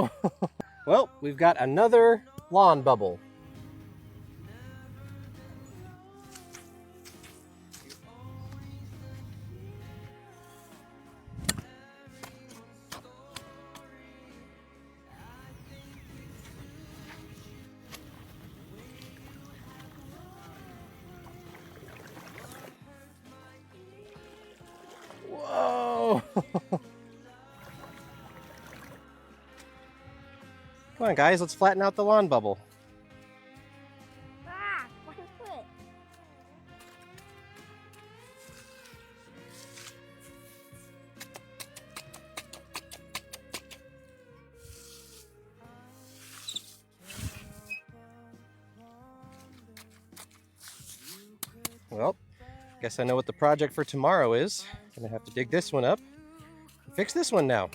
Whoa! Well, we've got another lawn bubble. Whoa! Come on, guys, let's flatten out the lawn bubble. Ah, my foot. Well, guess I know what the project for tomorrow is. Gonna have to dig this one up and fix this one now.